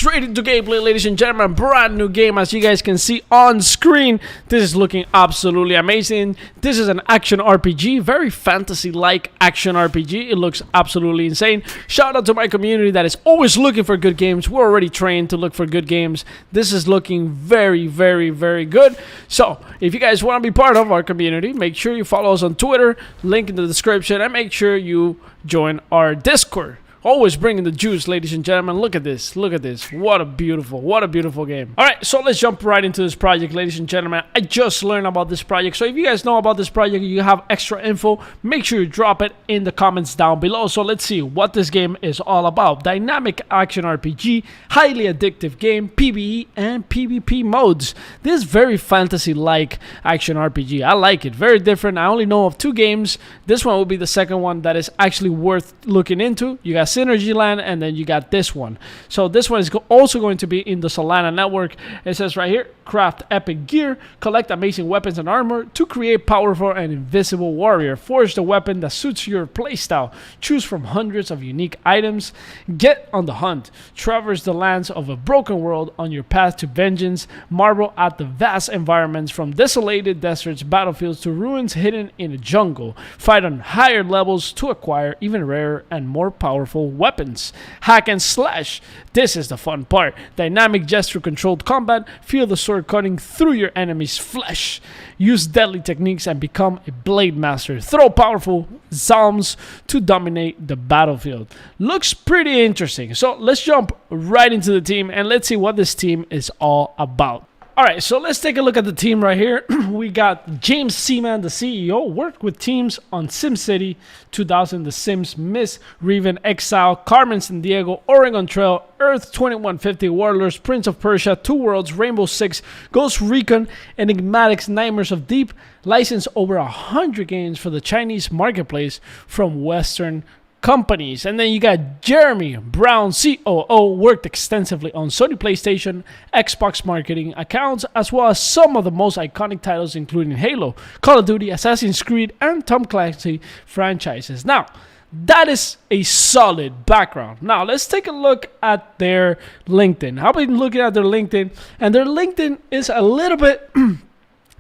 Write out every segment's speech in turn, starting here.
straight into gameplay, ladies and gentlemen. Brand new game, as you guys can see on screen. This is looking absolutely amazing. This is an action RPG, very fantasy-like action RPG. It looks absolutely insane. Shout out to my community that is always looking for good games. We're already trained to look for good games. This is looking very, very, very good. So, if you guys want to be part of our community, make sure you follow us on Twitter, link in the description, and make sure you join our Discord. Always bringing the juice, ladies and gentlemen. Look at this. Look at this. What a beautiful game. All right, so let's jump right into this project, ladies and gentlemen. I just learned about this project. So if you guys know about this project, you have extra info, make sure you drop it in the comments down below. So let's see what this game is all about. Dynamic action RPG, highly addictive game, PvE and PvP modes. This very fantasy-like action RPG. I like it. Very different. I only know of 2 games. This one will be the second one that is actually worth looking into. You got Synergy Land, and then you got this one. So this one is also going to be in the Solana network. It says right here, craft epic gear, collect amazing weapons and armor to create powerful and invisible warrior. Forge the weapon that suits your playstyle. Choose from hundreds of unique items. Get on the hunt. Traverse the lands of a broken world on your path to vengeance. Marvel at the vast environments from desolated deserts, battlefields to ruins hidden in a jungle. Fight on higher levels to acquire even rarer and more powerful weapons. Hack and slash. This is the fun part. Dynamic gesture controlled combat. Feel the sword cutting through your enemy's flesh. Use deadly techniques and become a blade master. Throw powerful psalms to dominate the battlefield. Looks pretty interesting. So let's jump right into the team and let's see what this team is all about. Alright, so let's take a look at the team right here. We got James Seaman, the CEO, worked with teams on SimCity 2000, The Sims, Miss Riven, Exile, Carmen Sandiego, Oregon Trail, Earth 2150, Warlords, Prince of Persia, Two Worlds, Rainbow Six, Ghost Recon, Enigmatics, Nightmares of Deep, licensed over 100 games for the Chinese marketplace from Western companies. And then you got Jeremy Brown, COO, worked extensively on Sony PlayStation, Xbox marketing accounts, as well as some of the most iconic titles including Halo, Call of Duty, Assassin's Creed, and Tom Clancy franchises. Now, that is a solid background. Now, let's take a look at their LinkedIn. I've been looking at their LinkedIn, and their LinkedIn is a little bit,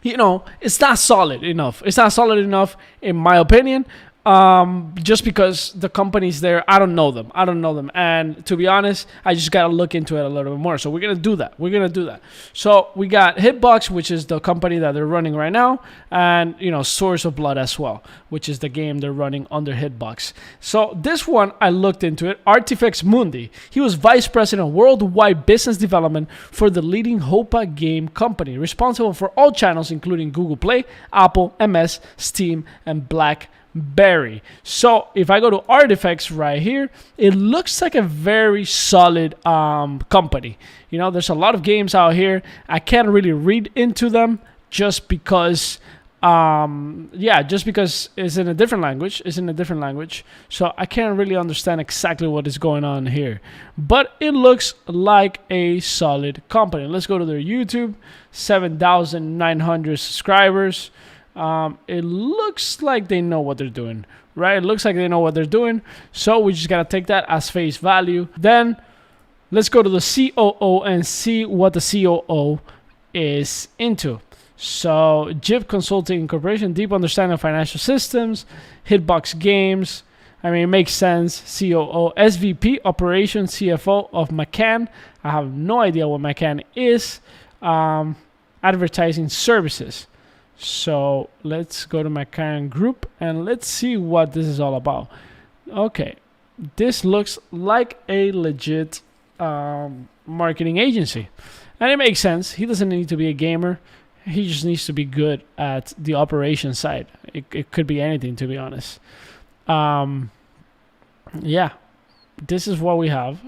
it's not solid enough. It's not solid enough, in my opinion. Just because the companies there, I don't know them. And to be honest, I just got to look into it a little bit more. So we're going to do that. So we got Hitbox, which is the company that they're running right now. And, Source of Blood as well, which is the game they're running under Hitbox. So this one, I looked into it. Artifex Mundi. He was Vice President of Worldwide Business Development for the leading Hopa game company, responsible for all channels, including Google Play, Apple, MS, Steam, and BlackBerry. So if I go to Artifacts right here, it looks like a very solid company. There's a lot of games out here. I can't really read into them just because it's in a different language. So I can't really understand exactly what is going on here. But it looks like a solid company. Let's go to their YouTube. 7,900 subscribers. It looks like they know what they're doing, right? It looks like they know what they're doing. So we just got to take that as face value. Then let's go to the COO and see what the COO is into. So JIP Consulting Incorporation, deep understanding of financial systems, Hitbox Games. I mean, it makes sense. COO, SVP, Operations, CFO of McCann. I have no idea what McCann is. Advertising Services. So let's go to McCann Group and let's see what this is all about. Okay, this looks like a legit marketing agency. And it makes sense. He doesn't need to be a gamer. He just needs to be good at the operation side. It could be anything, to be honest. Yeah, this is what we have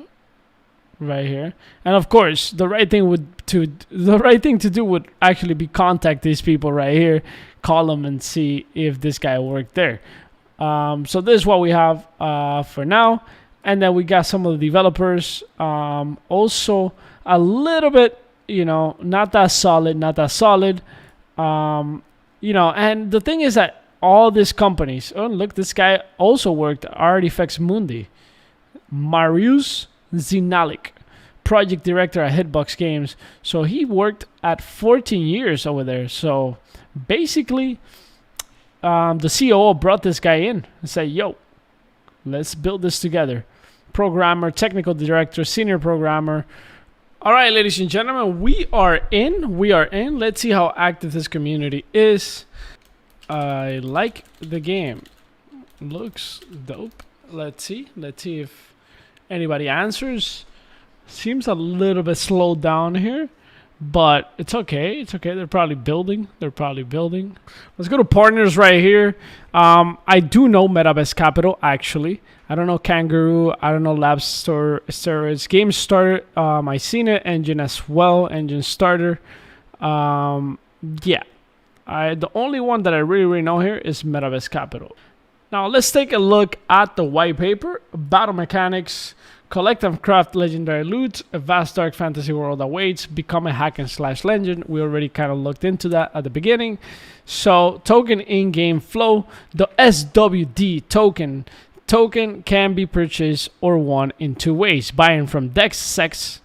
right here. And of course, the right thing to do would actually be contact these people right here, call them and see if this guy worked there. So this is what we have for now. And then we got some of the developers. Also a little bit, not that solid. And the thing is that all these companies, oh look, this guy also worked at Artifacts Mundi. Marius Zinalik, project director at Hitbox Games. So he worked at 14 years over there. So basically, the COO brought this guy in and said, yo, let's build this together. Programmer, technical director, senior programmer. All right, ladies and gentlemen, we are in. Let's see how active this community is. I like the game. Looks dope. Let's see if anybody answers. Seems a little bit slowed down here, but it's okay. They're probably building. Let's go to partners right here. I do know Metabase Capital, actually. I don't know Kangaroo. I don't know Lab Store Steroids. Game Starter. I seen it. Engine as well. Engine Starter. Yeah. The only one that I really know here is Metabase Capital. Now let's take a look at the white paper. Battle mechanics. Collect and craft legendary loot. A vast dark fantasy world awaits. Become a hack and slash legend. We already kind of looked into that at the beginning. So token in-game flow. The SWD token can be purchased or won in two ways: buying from Dex, Sex,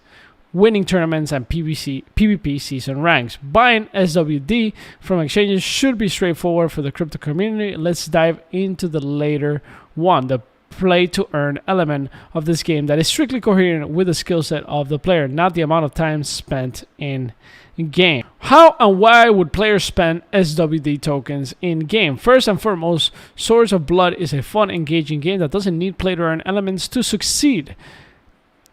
winning tournaments, and PvP season ranks. Buying SWD from exchanges should be straightforward for the crypto community. Let's dive into the later one, the play to earn element of this game that is strictly coherent with the skill set of the player, not the amount of time spent in game. How and why would players spend SWD tokens in game? First and foremost, Swords of Blood is a fun, engaging game that doesn't need play to earn elements to succeed.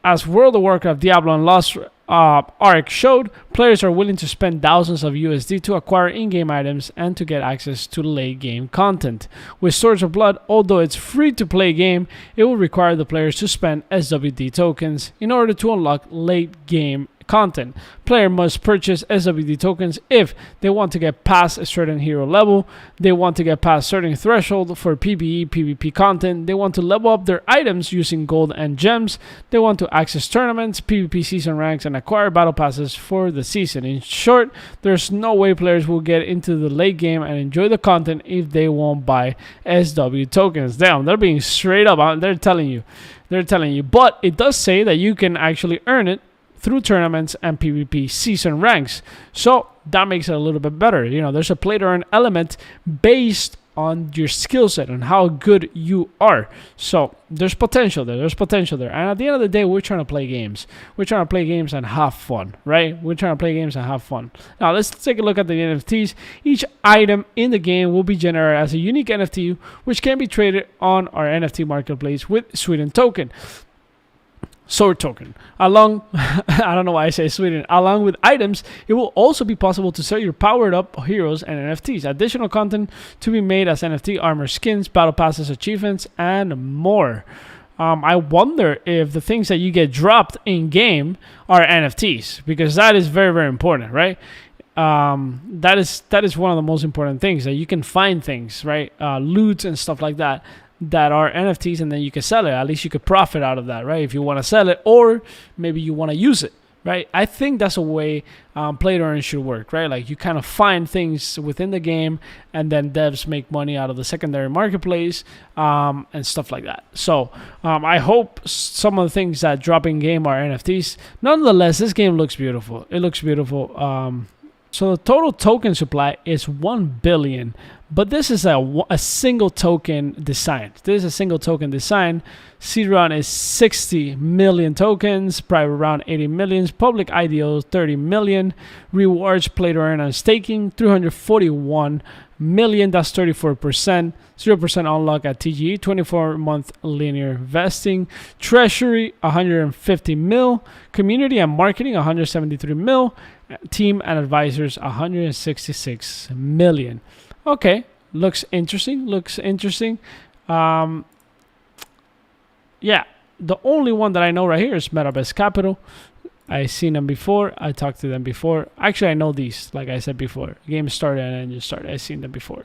As World of Warcraft, Diablo, and Lost Ark showed, players are willing to spend thousands of USD to acquire in-game items and to get access to late-game content. With Swords of Blood, although it's free-to-play game, it will require the players to spend SWD tokens in order to unlock late-game content. Player must purchase SWD tokens if they want to get past a certain hero level, they want to get past certain threshold for PvE, PvP content, they want to level up their items using gold and gems, they want to access tournaments, PvP season ranks, and acquire battle passes for the season. In short, there's no way players will get into the late game and enjoy the content if they won't buy SW tokens. Damn, they're being straight up. They're telling you. But it does say that you can actually earn it through tournaments and PvP season ranks. So that makes it a little bit better. You know, there's a play to earn element based on your skill set and how good you are. So there's potential there. And at the end of the day, we're trying to play games. We're trying to play games and have fun, right? We're trying to play games and have fun. Now let's take a look at the NFTs. Each item in the game will be generated as a unique NFT, which can be traded on our NFT marketplace with Sweden token. Sword token. I don't know why I say Sweden. Along with items, it will also be possible to sell your powered up heroes and NFTs. Additional content to be made as NFT armor, skins, battle passes, achievements, and more. I wonder if the things that you get dropped in game are NFTs, because that is very, very important, right? That is one of the most important things, that you can find things, right? Loot and stuff like that are NFTs, and then you can sell it. At least you could profit out of that, right? If you want to sell it, or maybe you want to use it, right? I think that's a way play to earn should work, right? Like you kind of find things within the game, and then devs make money out of the secondary marketplace and stuff like that. So I hope some of the things that drop in game are NFTs. Nonetheless, this game looks beautiful. It looks beautiful. So the total token supply is 1 billion, but this is a single token design. This is a single token design. Seed round is 60 million tokens, private round 80 million, public IDO 30 million, rewards play to earn and staking 341 million, that's 34%, 0% unlock at TGE, 24-month linear vesting, treasury 150 mil, community and marketing 173 mil, team and advisors 166 million. Okay, looks interesting. Yeah, the only one that I know right here is Metabase Capital. I've seen them before. I talked to them before. Actually, I know these, like I said before. Game started and engine started. I've seen them before.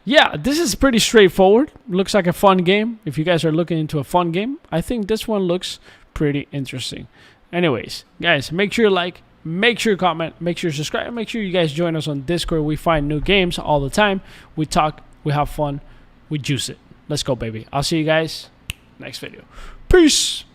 Yeah, this is pretty straightforward. Looks like a fun game. If you guys are looking into a fun game, I think this one looks pretty interesting. Anyways, guys, make sure you like, make sure you comment, make sure you subscribe, make sure you guys join us on Discord. We find new games all the time. We talk, we have fun, we juice it. Let's go, baby. I'll see you guys next video. Peace.